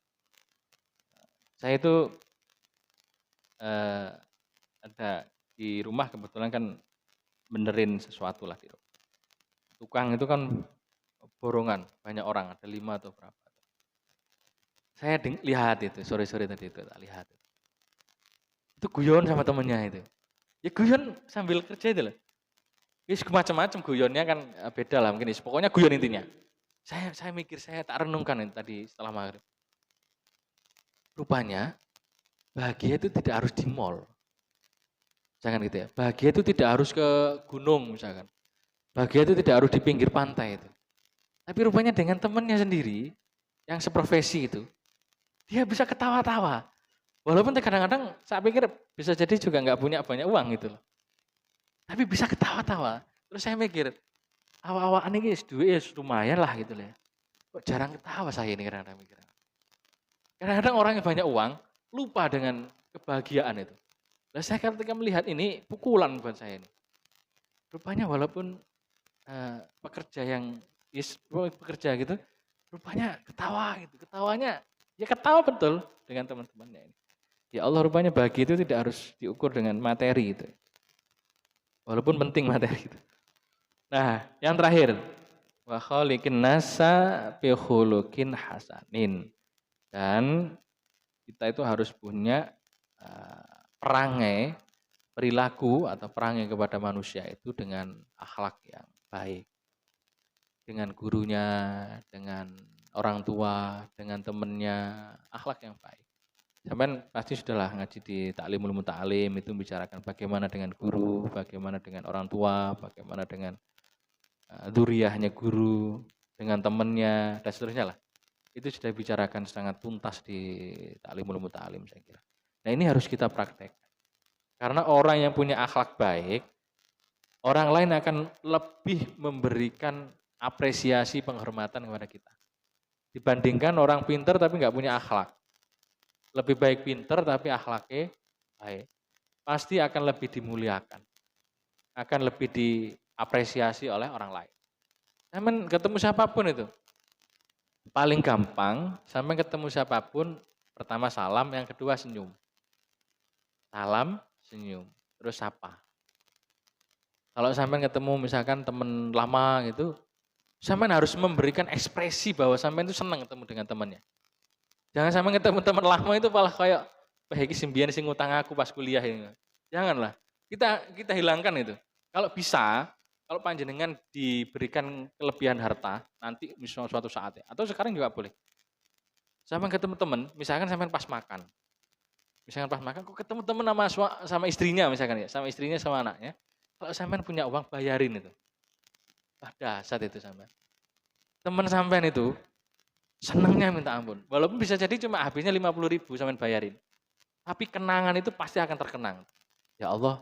Saya itu ada di rumah kebetulan kan benerin sesuatu lah di rumah. Tukang itu kan borongan, banyak orang, ada 5 atau berapa. Saya lihat itu, sore-sore tadi itu, tak lihat. Itu guyon sama temennya itu. Ya guyon sambil kerja itu loh. Ya macam-macam guyonnya kan beda lah mungkin. Pokoknya guyon intinya. Saya mikir, saya tak renungkan itu tadi setelah maghrib. Rupanya bahagia itu tidak harus di mall. Jangan gitu ya. Bahagia itu tidak harus ke gunung misalkan. Bahagia itu tidak harus di pinggir pantai itu. Tapi rupanya dengan temannya sendiri yang seprofesi itu, dia bisa ketawa-tawa. Walaupun kadang-kadang saya pikir bisa jadi juga nggak punya banyak uang gitu loh. Tapi bisa ketawa-tawa. Terus saya mikir, awal-awalan ini duit lumayan lah gitu loh ya. Kok jarang ketawa saya ini kadang-kadang mikir. Kadang-kadang orang yang banyak uang lupa dengan kebahagiaan itu. Nah saya ketika melihat ini pukulan buat saya ini. Rupanya walaupun pekerja yang pekerja gitu, rupanya ketawa gitu. Ketawanya ya ketawa betul dengan teman-temannya ini. Ya Allah rupanya bahagia itu tidak harus diukur dengan materi itu. Walaupun penting materi itu. Nah, yang terakhir, wa khaliqin nasa bi khuluqin hasanin. Dan kita itu harus punya perangai, perilaku atau perangai kepada manusia itu dengan akhlak yang baik. Dengan gurunya, dengan orang tua, dengan temannya, akhlak yang baik. Sampai pasti sudahlah ngaji di Ta'limul Muta'alim itu membicarakan bagaimana dengan guru, bagaimana dengan orang tua, bagaimana dengan dzurriyyahnya guru, dengan temannya, dan seterusnya lah. Itu sudah dibicarakan sangat tuntas di Ta'limul Muta'alim saya kira. Nah ini harus kita praktek. Karena orang yang punya akhlak baik, orang lain akan lebih memberikan apresiasi penghormatan kepada kita. Dibandingkan orang pinter tapi nggak punya akhlak. Lebih baik pinter tapi akhlaknya baik. Pasti akan lebih dimuliakan. Akan lebih diapresiasi oleh orang lain. Sampai ketemu siapapun itu. Paling gampang, sampai ketemu siapapun, pertama salam, yang kedua senyum. Salam, senyum, terus sapa. Kalau sampai ketemu misalkan teman lama gitu, sampai harus memberikan ekspresi bahwa sampai itu senang ketemu dengan temannya. Jangan sampai ketemu teman lama itu malah kayak iki simbian sing ngutang aku pas kuliah ini. Janganlah. Kita hilangkan itu. Kalau bisa, kalau panjenengan diberikan kelebihan harta nanti misalnya suatu saat ya, atau sekarang juga boleh. Sampai ketemu teman, misalkan sampai pas makan. Misalkan pas makan kok ketemu teman sama istrinya misalkan ya, sama istrinya sama anaknya. Kalau sampai punya uang bayarin itu. Pada saat itu sampai. Teman sampean itu senangnya minta ampun. Walaupun bisa jadi cuma habisnya 50.000 sampean bayarin. Tapi kenangan itu pasti akan terkenang. Ya Allah,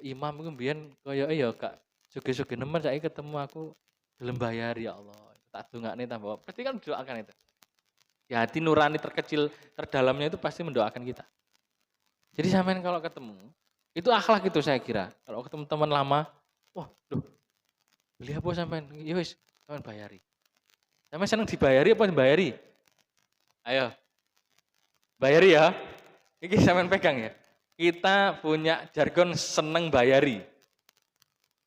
imam itu mbiyen kaya ya Kak, suge-suge nemen saiki ketemu aku gelem bayar ya Allah. Tak dongakne tambah. Pasti kan mendoakan itu. Ya hati nurani terkecil terdalamnya itu pasti mendoakan kita. Jadi sampean kalau ketemu, itu akhlak itu saya kira. Kalau ketemu teman lama, wah, duh, beli apa sampean? Ya wis, sampean bayari. Sampean seneng dibayari apa dibayari? Ayo. Bayari ya. Ini sampean pegang ya. Kita punya jargon seneng bayari.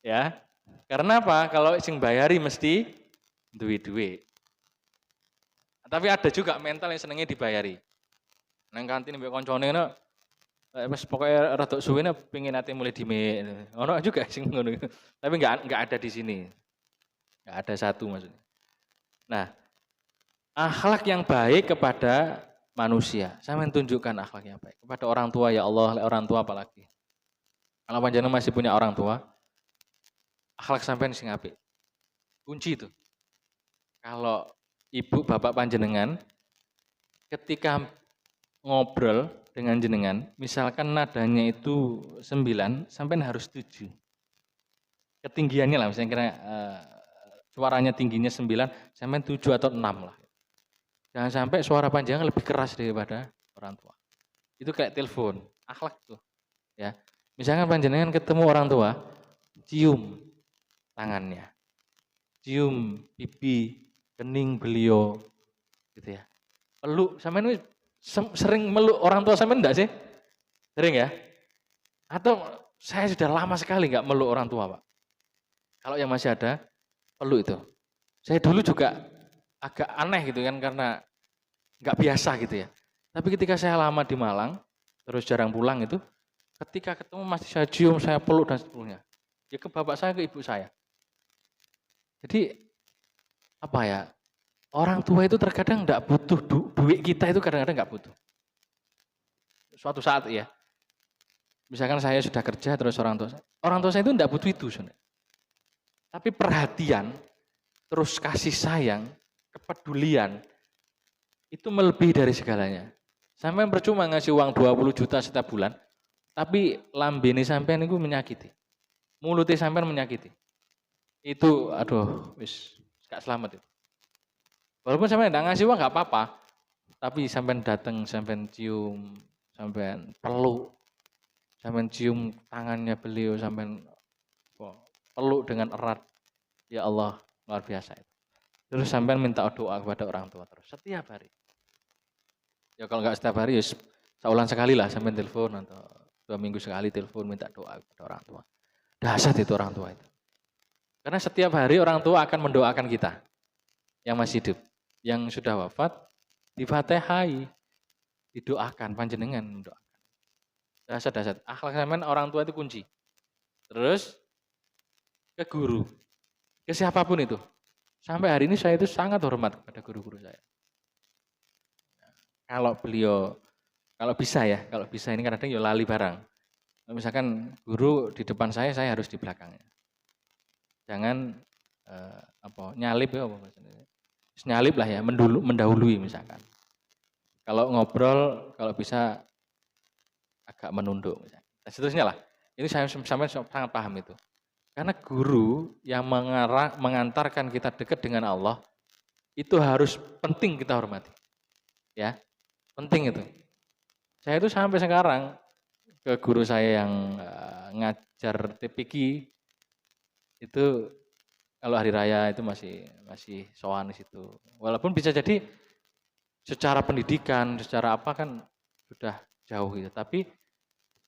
Ya. Karena apa? Kalau sing bayari mesti duwe-duwe. Tapi ada juga mental yang senengnya dibayari. Nang kantin mbek koncone ngono, wis pokoke rada suwene pengin ate mulai dime. Ono juga sing ngono. Tapi enggak ada di sini. Enggak ada satu maksudnya. Nah, akhlak yang baik kepada manusia. Saya menunjukkan akhlak yang baik kepada orang tua ya Allah, orang tua apalagi. Kalau panjenengan masih punya orang tua, akhlak sampean sing apik. Kunci itu. Kalau ibu bapak panjenengan ketika ngobrol dengan jenengan, misalkan nadanya itu 9, sampean harus 7. Ketinggiannya lah, misalnya kira suaranya tingginya 9, sampean 7 atau 6 lah. Jangan sampai suara panjang lebih keras daripada orang tua. Itu kayak telepon, akhlak tuh. Ya. Misalkan panjenengan ketemu orang tua, cium tangannya. Cium pipi, kening beliau gitu ya. Peluk, sampean sering meluk orang tua sampean enggak sih? Sering ya? Atau saya sudah lama sekali enggak meluk orang tua, Pak. Kalau yang masih ada, peluk itu. Saya dulu juga agak aneh gitu kan karena enggak biasa gitu ya. Tapi ketika saya lama di Malang, terus jarang pulang itu, ketika ketemu masih saya cium, saya peluk dan seterusnya. Ya ke bapak saya, ke ibu saya. Jadi apa ya? Orang tua itu terkadang enggak butuh duit kita itu kadang-kadang enggak butuh. Suatu saat ya. Misalkan saya sudah kerja terus orang tua saya itu enggak butuh itu sebenarnya. Tapi perhatian, terus kasih sayang, kepedulian itu melebihi dari segalanya. Sampai percuma ngasih uang 20 juta setiap bulan, tapi lambene sampean itu menyakiti. Mulutnya sampean menyakiti. Itu aduh, wis gak selamat itu. Walaupun sampean enggak ngasih uang enggak apa-apa, tapi sampean datang, sampean cium, sampean peluk, sampean cium tangannya beliau, sampean peluk dengan erat. Ya Allah, luar biasa itu. Terus sampean minta doa kepada orang tua terus setiap hari. Ya kalau enggak setiap hari ya seulang sekali lah sampean telepon atau 2 minggu sekali telepon minta doa kepada orang tua. Dahsyat itu orang tua itu. Karena setiap hari orang tua akan mendoakan kita yang masih hidup, yang sudah wafat difatihai, didoakan panjenengan mendoakan. Dahsyat. Akhlak sampean orang tua itu kunci. Terus ke guru, ke siapapun itu. Sampai hari ini saya itu sangat hormat kepada guru-guru saya. Kalau beliau, kalau bisa ini kadang-kadang ya lali barang. Misalkan guru di depan saya harus di belakangnya. Jangan nyalip ya apa maksudnya. Nyalip lah ya, mendahului misalkan. Kalau ngobrol, kalau bisa agak menunduk misalkan. Dan seterusnya lah. Ini saya sampai sangat paham itu. Karena guru yang mengantarkan kita dekat dengan Allah, itu harus penting kita hormati. Ya, penting itu. Saya itu sampai sekarang ke guru saya yang ngajar TPQ itu kalau hari raya itu masih sowan di situ. Walaupun bisa jadi secara pendidikan, secara apa kan sudah jauh gitu. Tapi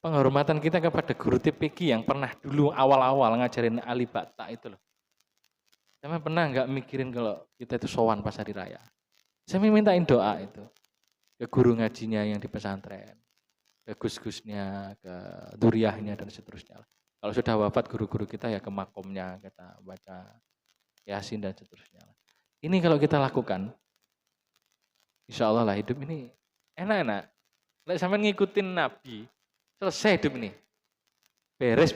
penghormatan kita kepada guru TPQ yang pernah dulu awal-awal ngajarin alibata itu loh. Saya pernah nggak mikirin kalau kita itu sowan pas hari raya. Saya mintain doa itu ke guru ngajinya yang di pesantren, ke gus-gusnya, ke duriahnya dan seterusnya. Kalau sudah wafat guru-guru kita ya ke makomnya kita baca Yasin dan seterusnya. Ini kalau kita lakukan, insya Allah lah hidup ini enak-enak. Lek sampean ngikutin Nabi, selesai hidup ini. Beres.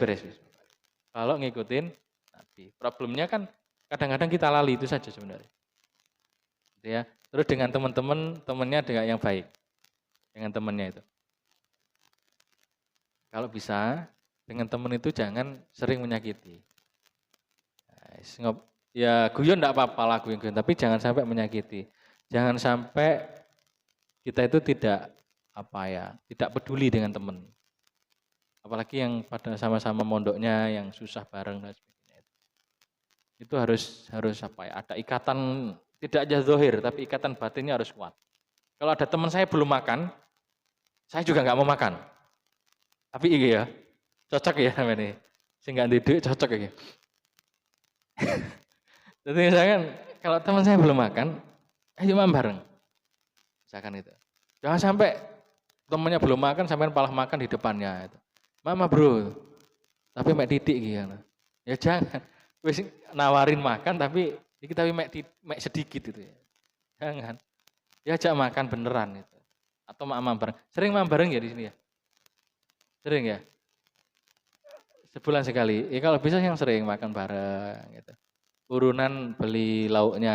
Kalau ngikutin Nabi. Problemnya kan kadang-kadang kita lali itu saja sebenarnya. Gitu ya. Terus dengan temannya dengan yang baik. Dengan temannya itu. Kalau bisa dengan teman itu jangan sering menyakiti. Ya guyon enggak apa-apa lah guyon, tapi jangan sampai menyakiti. Jangan sampai kita itu tidak peduli dengan teman. Apalagi yang pada sama-sama mondoknya yang susah bareng dan sebagainya. Itu harus ada ikatan tidak aja zahir tapi ikatan batinnya harus kuat. Kalau ada teman saya belum makan, saya juga nggak mau makan. Tapi iya ya, cocok ya sama ini. Sehingga duit cocok ya. Jadi misalkan kalau teman saya belum makan, ayo makan bareng. Misalkan itu. Jangan sampai temannya belum makan, sampai malah makan di depannya. Itu. Mama bro, tapi mek titik gitu. Ya jangan. Wis nawarin makan tapi kita mek sedikit itu ya. Jangan. Diajak makan beneran itu. Atau makan bareng. Sering makan bareng ya di sini ya? Sering ya? Sebulan sekali. Ya kalau bisa yang sering makan bareng gitu. Urunan beli lauknya,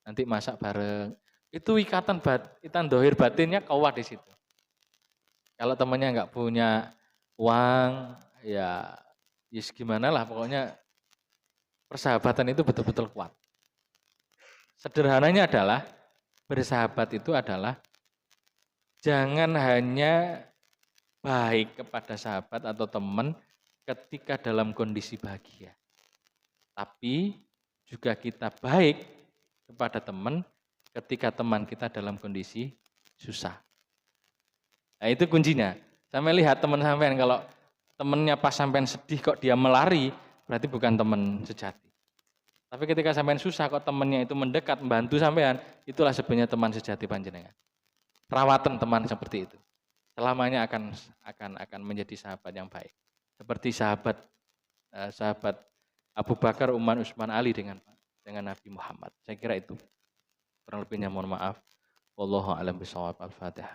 nanti masak bareng. Itu ikatan dohir batinnya kuat di situ. Kalau temannya nggak punya uang, ya gimana lah pokoknya persahabatan itu betul-betul kuat. Sederhananya adalah bersahabat itu adalah jangan hanya baik kepada sahabat atau teman ketika dalam kondisi bahagia. Tapi juga kita baik kepada teman ketika teman kita dalam kondisi susah. Nah itu kuncinya. Sampai lihat teman sampean kalau temennya pas sampean sedih kok dia melari, berarti bukan teman sejati. Tapi ketika sampean susah kok temannya itu mendekat, membantu sampean, itulah sebenarnya teman sejati panjenengan. Perawatan teman seperti itu. Selamanya akan menjadi sahabat yang baik. Seperti sahabat Abu Bakar, Umar, Utsman, Ali dengan Nabi Muhammad. Saya kira itu. Kurang lebihnya mohon maaf. Wallahu a'lam bishawab. Al-Fatihah.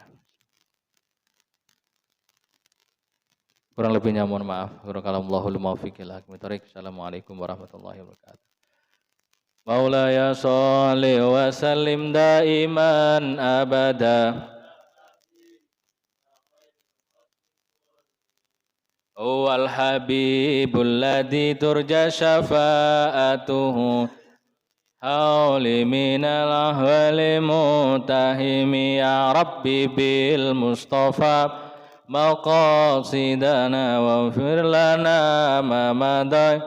Kurang lebihnya mohon maaf. Barakallahu muwaffiq ila aqwamit thoriq. Assalamualaikum warahmatullahi wabarakatuh. Maulaya sholli wa sallim daiman abada. Wal habibul ladzi turja syafa'atuhu hauli minal ahwali mutahimi ya rabbi bil mustafa maqasidana wa fir lana ma madai